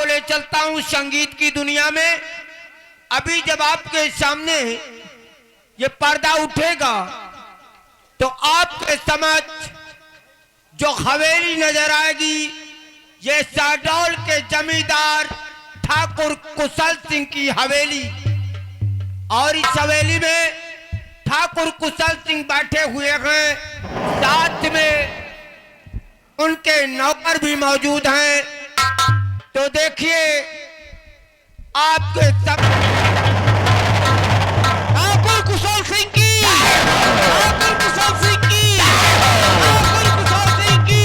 आपको ले चलता हूं संगीत की दुनिया में। अभी जब आपके सामने ये पर्दा उठेगा तो आपके समझ जो हवेली नजर आएगी, ये शहडोल के जमींदार ठाकुर कुशल सिंह की हवेली। और इस हवेली में ठाकुर कुशल सिंह बैठे हुए हैं, साथ में उनके नौकर भी मौजूद हैं। तो देखिए आपके सब ठाकुर कुशल सिंह की, ठाकुर कुशल सिंह की, ठाकुर कुशल सिंह की।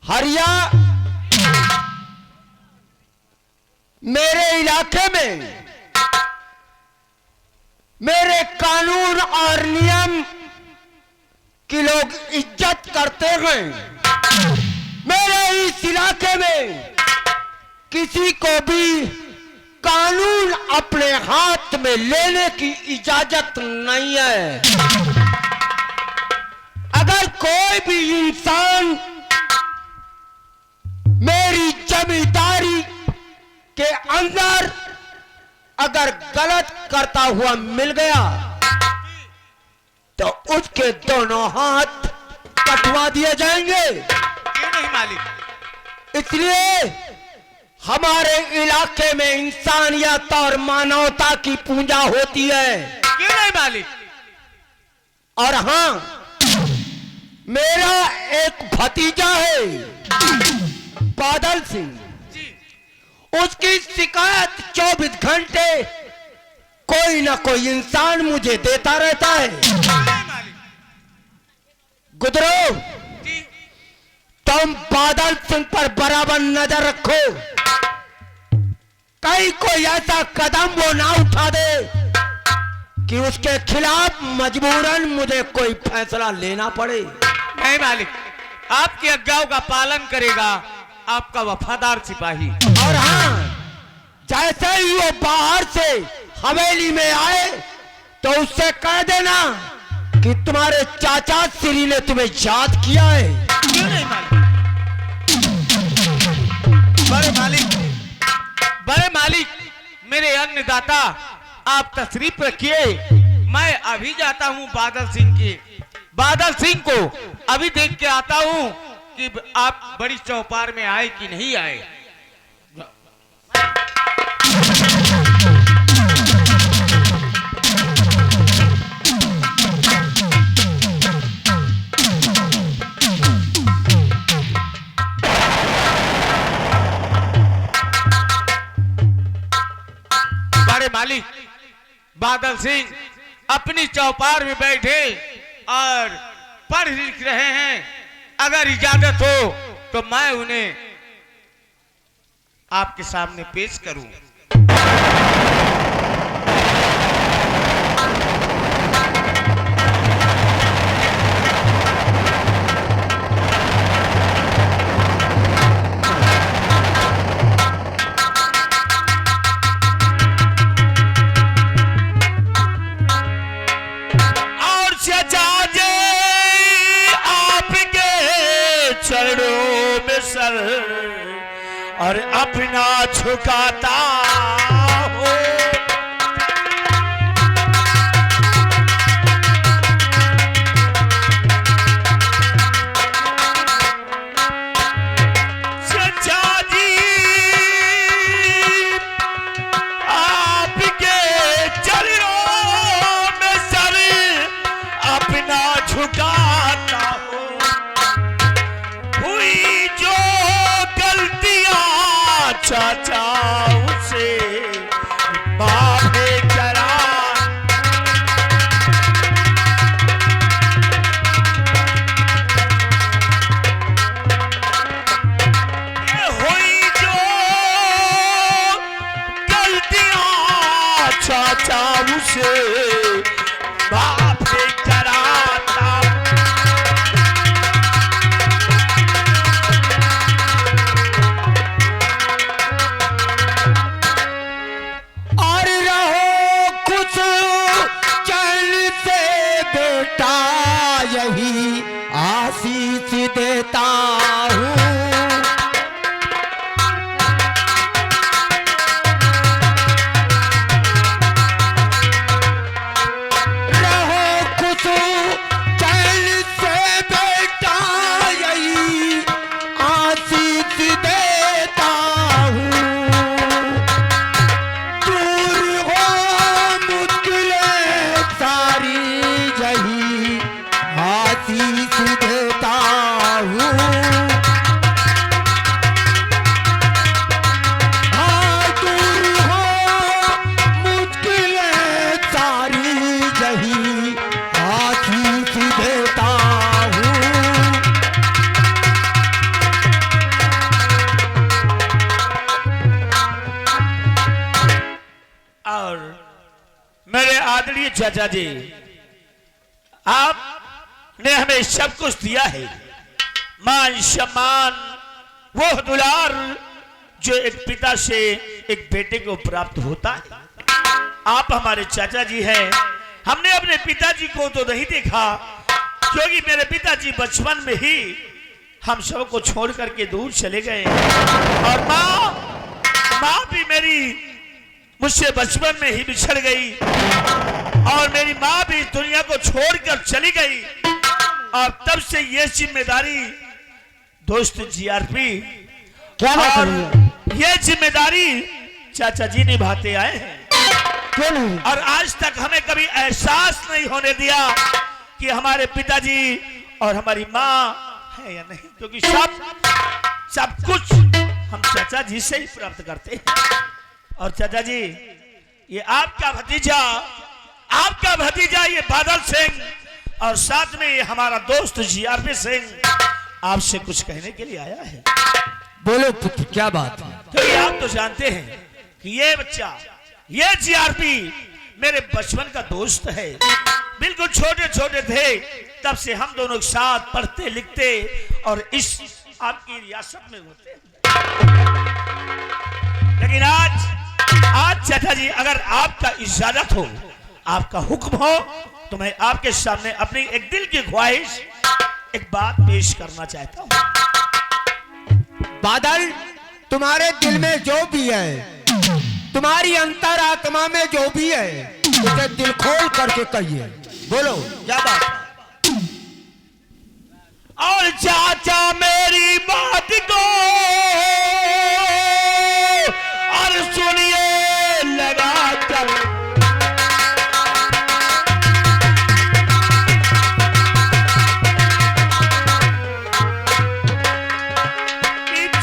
हरिया मेरे इलाके में मेरे कानून और नियम की लोग इज्जत करते हैं। मेरे इस इलाके में किसी को भी कानून अपने हाथ में लेने की इजाजत नहीं है। अगर कोई भी इंसान मेरी जमींदारी के अंदर अगर गलत करता हुआ मिल गया तो उसके दोनों हाथ कटवा दिए जाएंगे। क्यों नहीं मालिक? इसलिए हमारे इलाके में इंसानियत और मानवता की पूजा होती है। क्यों नहीं मालिक? और हां, मेरा एक भतीजा है बादल सिंह। उसकी शिकायत 24 घंटे कोई ना कोई इंसान मुझे देता रहता है। गुजरो, तुम बादल सिंह पर बराबर नजर रखो, कहीं कोई ऐसा कदम वो ना उठा दे कि उसके खिलाफ मजबूरन मुझे कोई फैसला लेना पड़े। नहीं मालिक, आपकी आज्ञाओं का पालन करेगा आपका वफादार सिपाही। और हाँ, जैसे ही वो बाहर से हवेली में आए तो उससे कह देना कि तुम्हारे चाचा श्री ने तुम्हें याद किया है। क्यों नहीं मालिक? बड़े मालिक, बड़े मालिक, मेरे अन्नदाता आप तशरीफ रखिए। मैं अभी जाता हूँ बादल सिंह को अभी देख के आता हूँ कि आप बड़ी चौपार में आए कि नहीं आए। बड़े मालिक, बादल सिंह अपनी चौपार में बैठे और पढ़ लिख रहे हैं। अगर इजाजत हो तो मैं उन्हें आपके सामने पेश करूं। और अपना झुकाता हो, चाचा जी आपके चरणों में सर अपना झुकाता हो। हुई जो चाचा उसे माफी करा, हुई जो गलतियां चाचा उसे माफी कराता। और मेरे आदरणीय चाचा जी, आपने हमें सब कुछ दिया है, मान सम्मान, वो दुलार जो एक पिता से एक बेटे को प्राप्त होता है। आप हमारे चाचा जी हैं। हमने अपने पिताजी को तो नहीं देखा, क्योंकि मेरे पिताजी बचपन में ही हम सबको छोड़ करके दूर चले गए, और माँ भी मेरी मुझसे बचपन में ही बिछड़ गई, और मेरी माँ भी दुनिया को छोड़कर चली गई। और तब से ये जिम्मेदारी दोस्त जीआरपी क्या बात और है? ये जिम्मेदारी चाचा जी निभाते आए हैं, क्यों नहीं? और आज तक हमें कभी एहसास नहीं होने दिया कि हमारे पिताजी और हमारी माँ है या नहीं, क्योंकि सब कुछ हम चाचा जी से ही प्राप्त करते हैं। और चाचा जी, ये आपका भतीजा ये बादल सिंह, और साथ में ये हमारा दोस्त जीआरपी सिंह आपसे कुछ कहने के लिए आया है। बोलो पुत्र, क्या बात है? क्योंकि आप तो जानते हैं कि ये बच्चा, ये जीआरपी मेरे बचपन का दोस्त है। बिल्कुल छोटे छोटे थे तब से हम दोनों साथ पढ़ते लिखते और इस आपकी रियासत में होते। लेकिन आज चाचा जी, अगर आपका इजाजत हो, आपका हुक्म हो, तो मैं आपके सामने अपनी एक दिल की ख्वाहिश, एक बात पेश करना चाहता हूं। बादल, तुम्हारे दिल में जो भी है, तुम्हारी अंतरात्मा में जो भी है, उसे दिल खोल करके कहिए। बोलो, क्या बात है? और चाचा मेरी बात को और सुनिए लगा कर,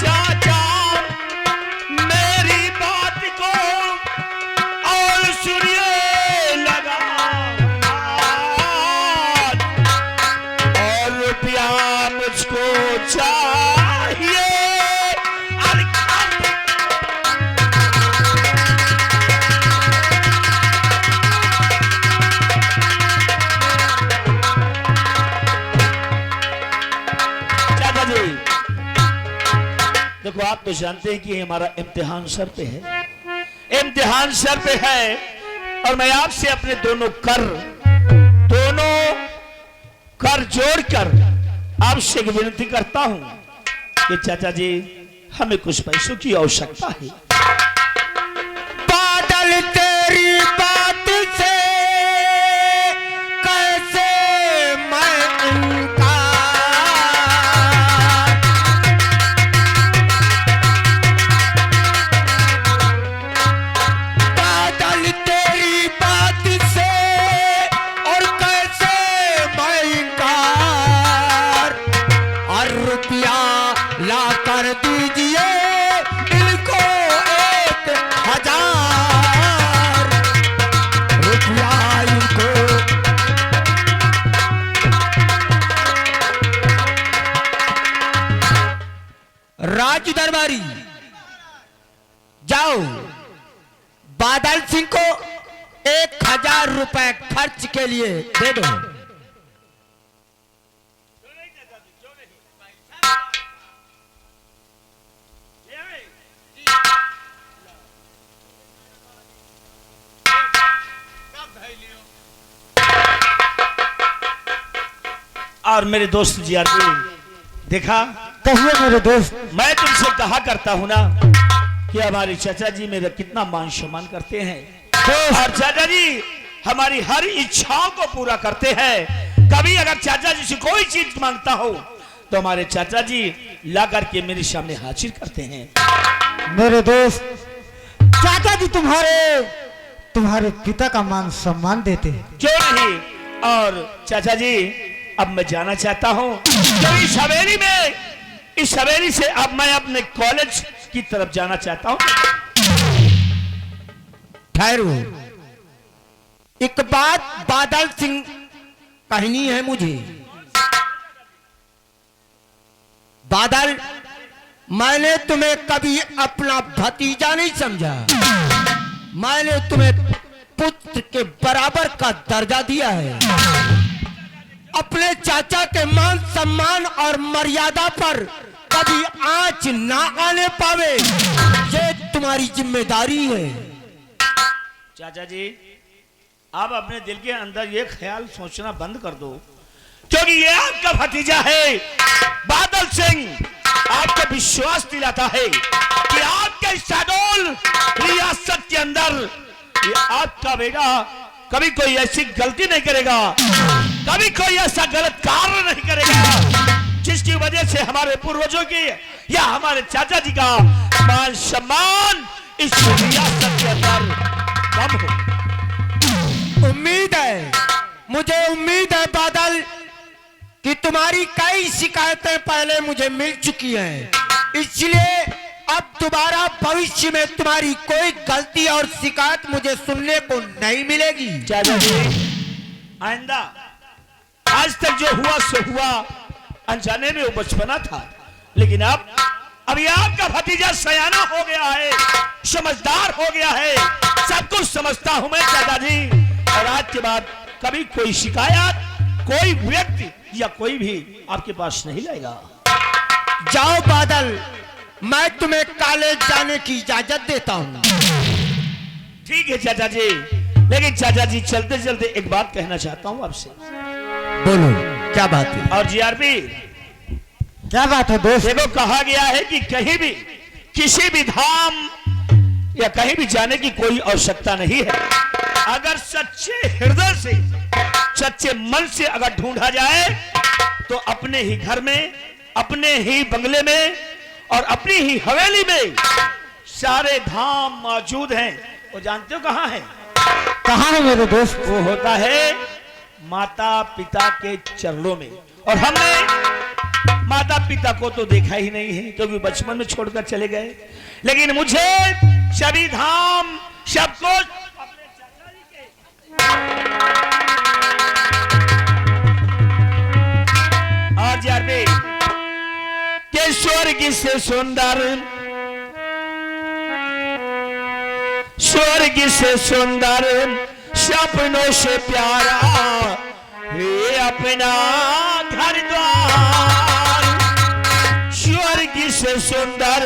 चाचा मेरी बात को और सुनिए लगा, और रुपया मुझको चाहिए। चाचा जी, देखो आप तो जानते हैं कि हमारा इम्तिहान सर पे है, इम्तिहान सर पे है, और मैं आपसे अपने दोनों कर जोड़कर आपसे एक विनती करता हूं कि चाचा जी, हमें कुछ पैसों की आवश्यकता है। बादल, तेरी बात से कैसे मैं इनकार, बादल तेरी बात से और कैसे मैं इनकार, और रुपया ला कर दीजिए इनको 1000 रुपया इनको। राज दरबारी, जाओ बादल सिंह को 1000 रुपए खर्च के लिए दे दो। और मेरे दोस्त जीआरपी, देखा, कहिए मेरे दोस्त। मैं तुमसे कहा करता हूं ना कि हमारे चाचा जी मेरा कितना मान सम्मान करते हैं, और चाचा जी हमारी हर इच्छाओं को पूरा करते हैं। कभी अगर चाचा जी से कोई चीज मांगता हो तो हमारे चाचा जी ला करके मेरे सामने हाजिर करते हैं। मेरे दोस्त, चाचा जी तुम्हारे पिता का मान सम्मान देते हैं। क्यों नहीं। और चाचा जी, अब मैं जाना चाहता हूं, तो इस हवेली से अब मैं अपने कॉलेज की तरफ जाना चाहता हूं। ठहरो, एक बात बादल सिंह कहनी है मुझे। बादल, मैंने तुम्हें कभी अपना भतीजा नहीं समझा, मैंने तुम्हें पुत्र के बराबर का दर्जा दिया है। अपने चाचा के मान सम्मान और मर्यादा पर कभी आंच ना आने पावे, ये तुम्हारी जिम्मेदारी है। चाचा जी, आप अपने दिल के अंदर ये ख्याल सोचना बंद कर दो, क्योंकि ये आपका भतीजा है बादल सिंह। आपको विश्वास दिलाता है कि आपके शहडोल रियासत के अंदर ये आपका बेटा कभी कोई ऐसी गलती नहीं करेगा, कभी कोई ऐसा गलत कार्य नहीं करेगा जिसकी वजह से हमारे पूर्वजों की या हमारे चाचा जी का मान सम्मान इस रियासत के अंदर कम हो। उम्मीद है, मुझे उम्मीद है बादल कि तुम्हारी कई शिकायतें पहले मुझे मिल चुकी हैं, इसलिए अब दोबारा भविष्य में तुम्हारी कोई गलती और शिकायत मुझे सुनने को नहीं मिलेगी। चाचा जी, आइंदा आज तक जो हुआ सो हुआ, अनजाने में वो बचपना था, लेकिन अब अभी आपका भतीजा सयाना हो गया है, समझदार हो गया है, सब कुछ समझता हूं मैं चाचा जी। और आज के बाद कभी कोई शिकायत कोई व्यक्ति या कोई भी आपके पास नहीं लाएगा। जाओ बादल, मैं तुम्हें कॉलेज जाने की इजाजत देता हूँ। ठीक है चाचा जी, लेकिन चाचा जी चलते चलते एक बात कहना चाहता हूँ आपसे। बोलो, क्या बात है? और जीआरपी, क्या बात है दोस्त? देखो, कहा गया है कि कहीं भी किसी भी धाम या कहीं भी जाने की कोई आवश्यकता नहीं है, अगर सच्चे हृदय से सच्चे मन से अगर ढूंढा जाए तो अपने ही घर में, अपने ही बंगले में और अपनी ही हवेली में सारे धाम मौजूद हैं। वो जानते हो कहां है? कहाँ है मेरे दोस्त? वो होता है माता पिता के चरणों में। और हमने माता पिता को तो देखा ही नहीं है क्योंकि बचपन में छोड़कर चले गए, लेकिन मुझे सभी धाम सब कुछ अपने चाचा जी के और यार के स्वर्ग से सुंदर, स्वर्ग से सुंदर सपनों से प्यारा हे अपना घर द्वार, स्वर्ग से सुंदर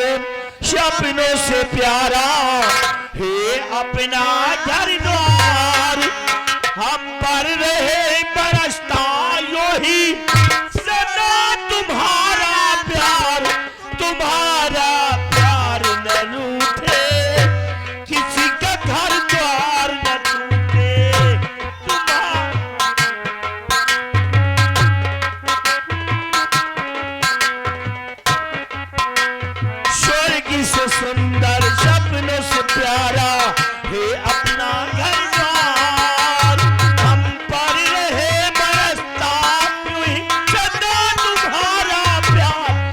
सपनों से प्यारा हे अपना घर द्वार, हम पर रहे बरसता यो ही सदा तुम्हारा प्यार, तुम्हारा प्यार न रूठे, किसी का घर द्वार न टूटे, स्वर्ग से सुंदर सपनों से प्यारा हे अपना घर द्वार, हम पर रहे बरसता यूं ही सदा तुम्हारा प्यार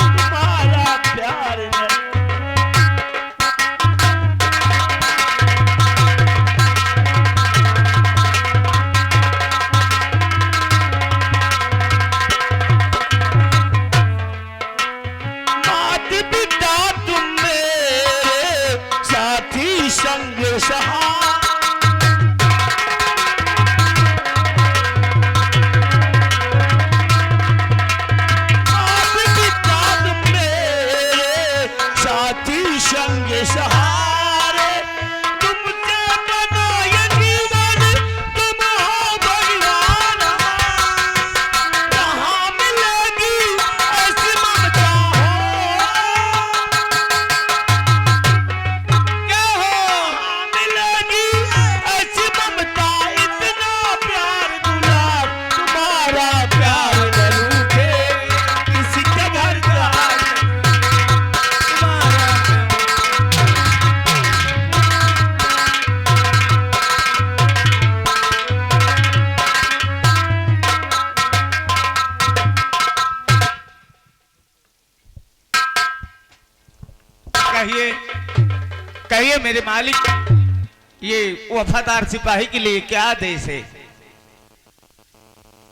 न मात पिता तुम मेरे साथी संग सहा, मात पिता तुम मेरे साथी संग सहारे, तुमसे बना ये जीवन तुम हो भगवान, कहाँ मिलेगी ऐसी ममता क्या हो मिलेगी ऐसी ममता, इतना प्यार दुलार, तुम्हारा प्यार न रूठे, किसी के घर द्वार तुम्हारा कहिए कहिए मेरे मालिक, ये वफादार सिपाही के लिए क्या आदेश है?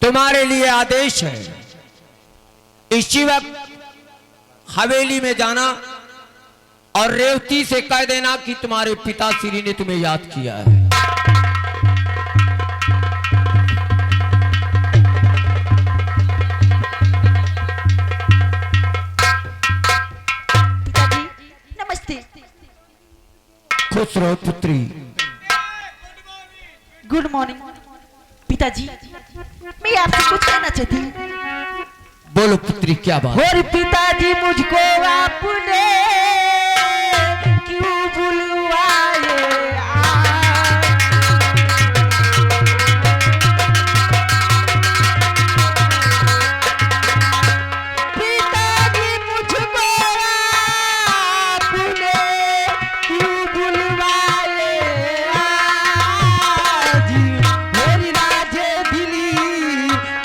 तुम्हारे लिए आदेश है, इसी वक्त हवेली में जाना और रेवती से कह देना कि तुम्हारे पिताश्री ने तुम्हें याद किया है। पिताजी नमस्ते। खुश रहो पुत्री। गुड मॉर्निंग पिताजी, मैं आपसे कुछ कहना चाहती हूँ। बोलो पुत्री, क्या बात? और पिताजी मुझको आपने क्यों बुलवाए पिताजी मुझको आपने क्यों बुलवाए आज मेरी राजे दिली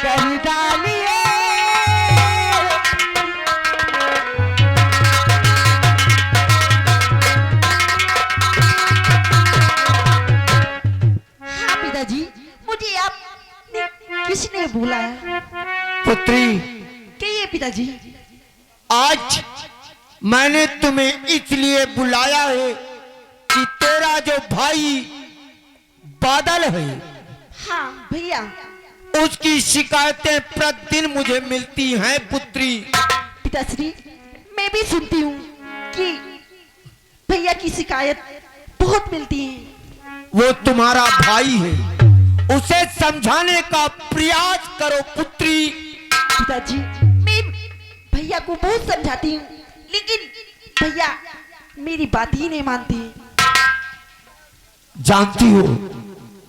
कर डालिए। हाँ पिताजी, मुझे आपने किसने बुलाया? पुत्री, कहिए पिताजी। आज मैंने तुम्हें इसलिए बुलाया है कि तेरा जो भाई बादल है, हाँ भैया। उसकी शिकायतें प्रतिदिन मुझे मिलती हैं पुत्री। पिताश्री, मैं भी सुनती हूँ कि भैया की शिकायत बहुत मिलती है। वो तुम्हारा भाई है, उसे समझाने का प्रयास करो पुत्री। पिताजी, मैं भैया को बहुत समझाती हूँ, लेकिन भैया मेरी बात ही नहीं मानती। जानती हो,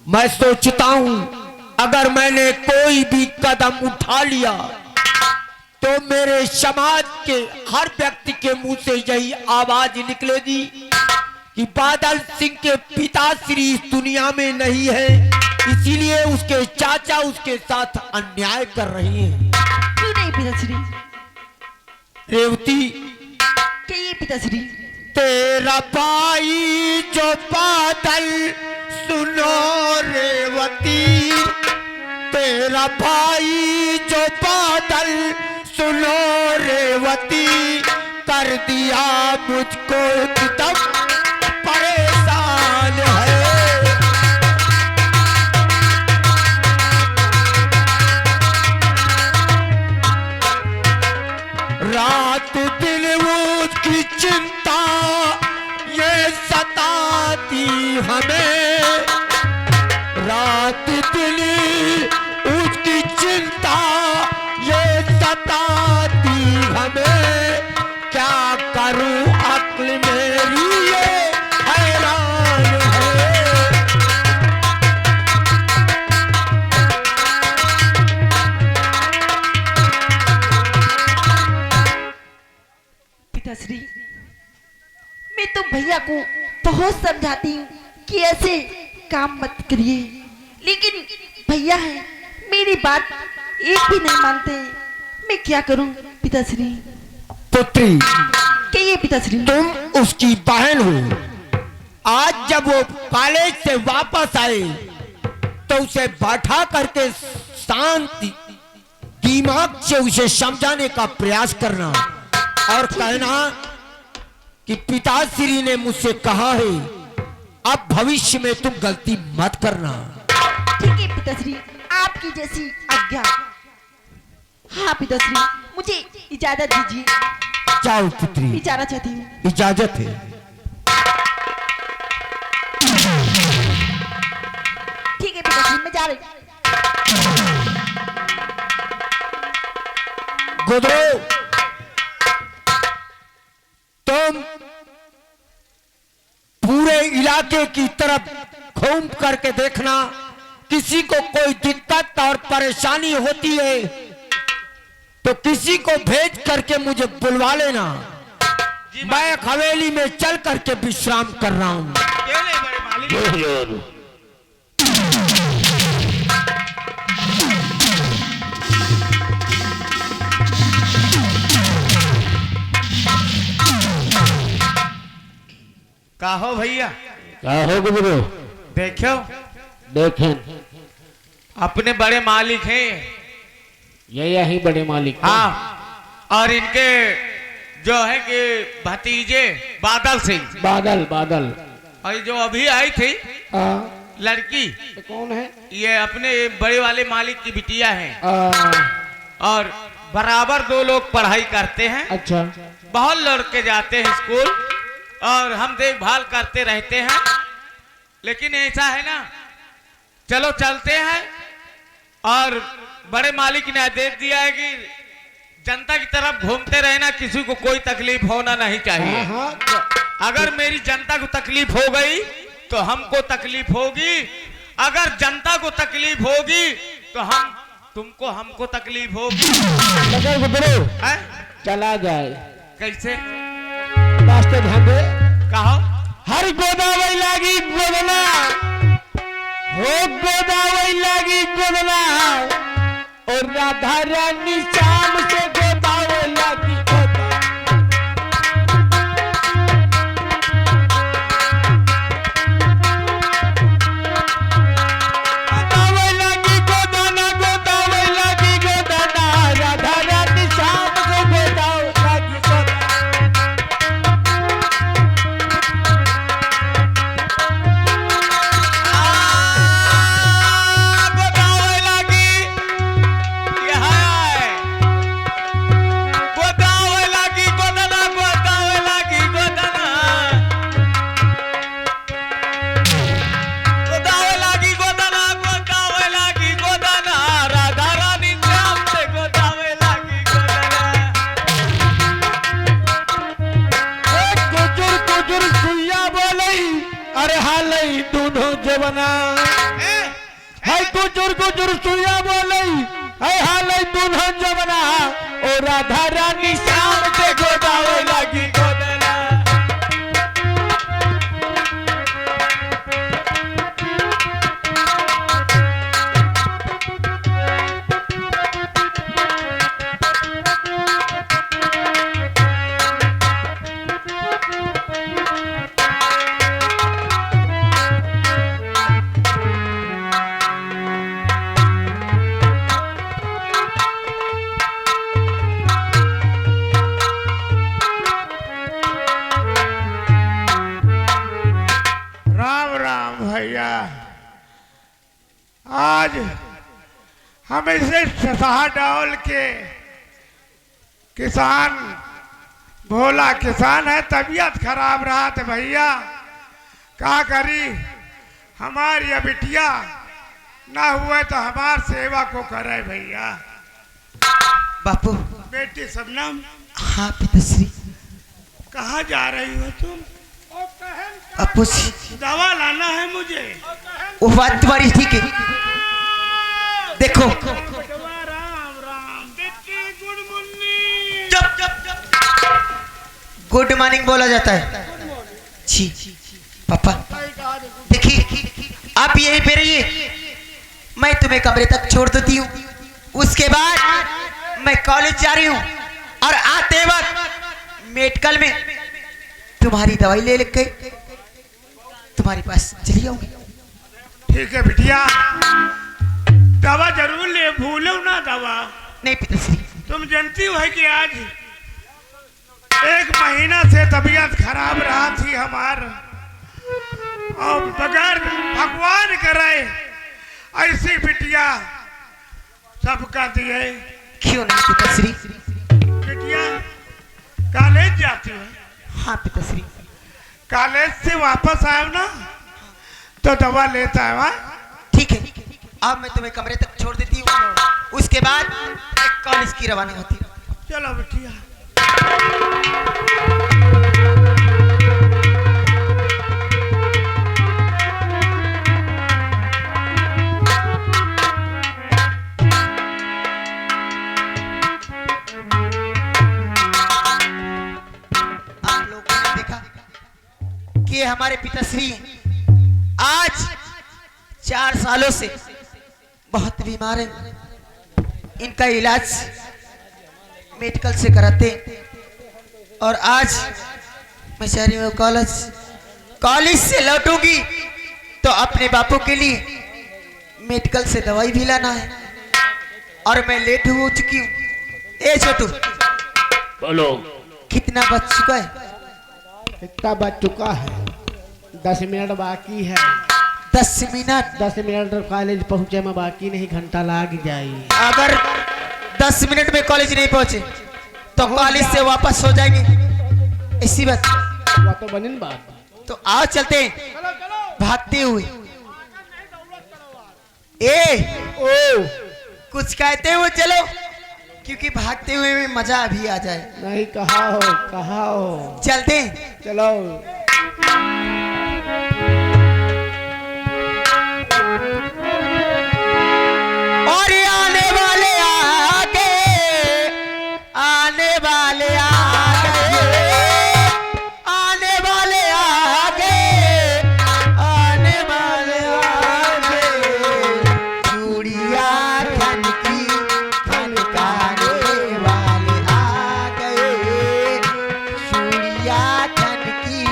मैं सोचता हूं अगर मैंने कोई भी कदम उठा लिया तो मेरे समाज के हर व्यक्ति के मुंह से यही आवाज निकलेगी कि बादल सिंह के पिताश्री इस दुनिया में नहीं है, इसीलिए उसके चाचा उसके साथ अन्याय कर रही हैं। क्यों नहीं पिताश्री? रेवती, कहिए पिताश्री। तेरा भाई जो बादल, सुनो रेवती, तेरा भाई जो बादल, सुनो रेवती, कर दिया मुझको एकदम परेशान है। रात दिन उसकी चिंता ये सताती हमें, रात दिन उसकी चिंता ये सताती हमें, क्या करूं अक्ल मेरी ये हैरान है। पिताश्री, मैं तो भैया को बहुत समझाती हूँ कि ऐसे काम मत करिए, लेकिन भैया है मेरी बात एक भी नहीं मानते। मैं क्या करूं पिताश्री? पुत्री, कहिए पिताश्री। तुम उसकी बहन हो। आज जब वो कॉलेज से वापस आए तो उसे बैठा करके शांत दिमाग से उसे समझाने का प्रयास करना और कहना कि पिताश्री ने मुझसे कहा है अब भविष्य में तुम गलती मत करना। ठीक है पिताश्री, आपकी जैसी आज्ञा। हाँ पिताश्री, मुझे इजाजत दीजिए। जाओ पुत्री, मैं जाना चाहती हूँ। इजाजत है। ठीक है पिताश्री, मैं जा रही हूँ। गुदरो, तुम पूरे इलाके की तरफ घूम करके देखना, किसी को कोई दिक्कत और परेशानी होती है तो किसी को भेज करके मुझे बुलवा लेना। मैं हवेली में चल करके विश्राम कर रहा हूं। क्यों नहीं बड़े मालिक? का हो भैया? क्या हो गुरु? देखो, देखें, अपने बड़े मालिक हैं। ये यही बड़े मालिक हैं। हाँ, और इनके जो है कि भतीजे बादल सिंह, बादल बादल। और जो अभी आई थी लड़की, ये कौन है? ये अपने बड़े वाले मालिक की बिटिया है। आ, और बराबर दो लोग पढ़ाई करते हैं। अच्छा। बहुत लड़के जाते हैं स्कूल और हम देखभाल करते रहते हैं। लेकिन ऐसा है ना, चलो चलते हैं। और बड़े मालिक ने आदेश दिया है कि जनता की तरफ घूमते रहना, किसी को कोई तकलीफ होना नहीं चाहिए। अगर मेरी जनता को तकलीफ हो गई तो हमको तकलीफ होगी, अगर जनता को तकलीफ होगी तो हमको तकलीफ होगी। लगा गुजरो है? चला जाए कैसे? रास्ते ध्यान दे। कहो। हर गोदावरी लागी गोदना हो, गोदावरी लागी गोदना, और राधा रानी शाम से गोदावरी लागी गोदना। गोदावरी लागी गोदना, गोदावरी लागी गोदना, राधा रानी शाम से गोदावरी लागी गोदना। गोदावरी लागी, यहाँ आए। गोदावरी लागी गोदना, गोदावरी लागी गोदना, गोदावरी लागी गोदना, गोदावरी लागी गोदना, राधा रानी श्याम से गोदावरी लागी गोदना। कुजुर कुजुर सुइया बोलई, अरे हालई दोनों जवना। हाय कुजुर कुजुर सुइया बोलई, हाय हालई दोनों जवना, और राधा रानी शाम से गोदावरी लागी गोदना। राम राम भैया, आज हम इसे सहा डाल के किसान, भोला किसान है, तबीयत खराब रहा तो भैया क्या करी, हमारी ये बिटिया ना हुए तो हमार सेवा को करे भैया। बापू। बेटी सबनम, हाँ पिताश्री। कहाँ जा रही हो तुम? बापू दवा लाना है मुझे। वो बात तुम्हारी ठीक है। देखो राम राम बेटी, गुड मॉर्निंग। गुड मॉर्निंग बोला जाता है। जी पापा देखिए, आप यहीं पे रहिए, मैं तुम्हें कमरे तक छोड़ देती हूँ। उसके बाद मैं कॉलेज जा रही हूँ और आते वक्त मेडिकल में तुम्हारी दवाई ले लेके तुम्हारे पास चली आऊंगी। ठीक है बिटिया, दवा जरूर ले, भूलो ना दवा। नहीं पिताश्री। तुम जानती हो कि आज 1 महीना से तबीयत खराब रहा थी हमार, और बगैर भगवान करे ऐसी बिटिया सबका दिए। क्यों नहीं पिताश्री? बिटिया कॉलेज जाती है? हाँ पिताश्री। कॉलेज से वापस आए ना तो दवा लेता है वहाँ। ठीक है, अब मैं तुम्हें कमरे तक छोड़ देती हूँ। उसके बाद एक कॉलेज की रवाना होती है। चलो बिटिया। आप लोगों ने देखा कि ये हमारे पिताश्री आज 4 सालों से बहुत बीमार हैं। इनका इलाज मेडिकल से कराते, और आज मैं चाह रही हूँ कॉलेज से लौटूंगी तो अपने बापू के लिए मेडिकल से दवाई भी लाना है, और मैं लेट हो चुकी हूँ। ए छोटू, बोलो। कितना बज चुका है? इतना बज चुका है, 10 मिनट बाकी है। 10 मिनट? 10 मिनट कॉलेज पहुंचे में बाकी नहीं, घंटा लाग जाए। अगर 10 मिनट में कॉलेज नहीं पहुंचे तो कॉलेज से वापस हो जाएंगे, इसी बात। वो तो बनी बात। तो आओ चलते हैं भागते हुए। ए ओ कुछ कहते हुए चलो, क्योंकि भागते हुए में मजा अभी आ जाए। नहीं, कहा हो चलते हैं। चलो। और आने वाले आगे, आने वाले आगे, आने वाले आगे, आने वाले आगे, चूड़िया खनकी खनकाने वाले आ गए, चूड़िया खनकी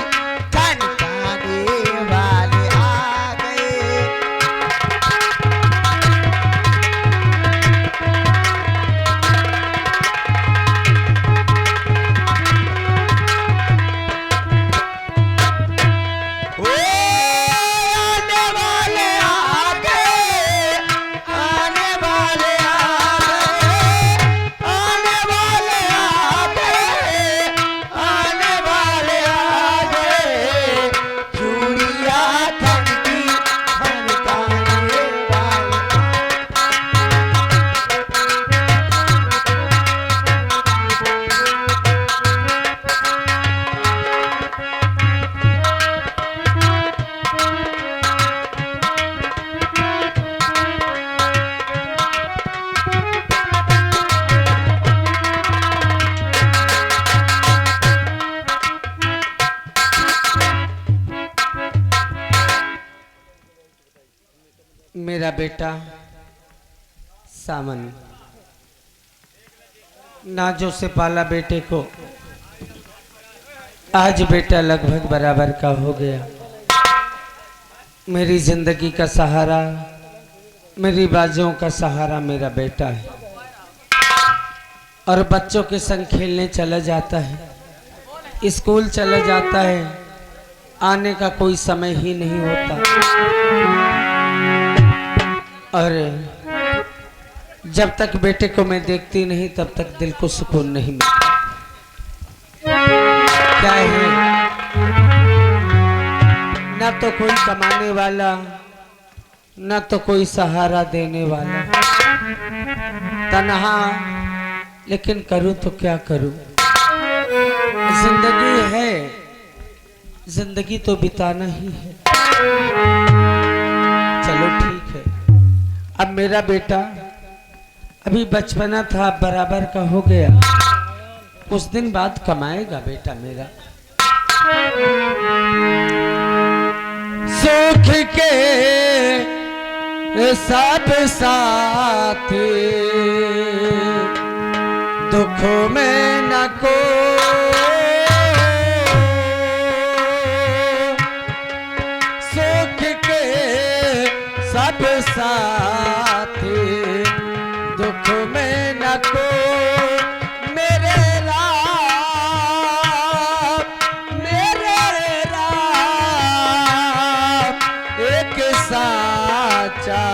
खनकाने वाले आ गए। ओ आने वाले आ गए, आने वाले आ गए, आने वाले आ गए, आने वाले आ गए, चूड़िया खनकी खनकाने वाले। मेरा बेटा सामन नाजो से पाला बेटे को आज बेटा लगभग बराबर का हो गया। मेरी जिंदगी का सहारा, मेरी बाजुओं का सहारा मेरा बेटा है। और बच्चों के संग खेलने चला जाता है, स्कूल चला जाता है, आने का कोई समय ही नहीं होता। और जब तक बेटे को मैं देखती नहीं तब तक दिल को सुकून नहीं मिलता। क्या है, न तो कोई कमाने वाला, न तो कोई सहारा देने वाला, तन्हा। लेकिन करूं तो क्या करूं, जिंदगी है, जिंदगी तो बिताना ही है। चलो ठीक है, अब मेरा बेटा अभी बचपना था, बराबर का हो गया, कुछ दिन बाद कमाएगा बेटा मेरा। सुख के सब साथ, दुख में न को, सुख के सब साथ, दुख में न को, मेरे राम एक साचा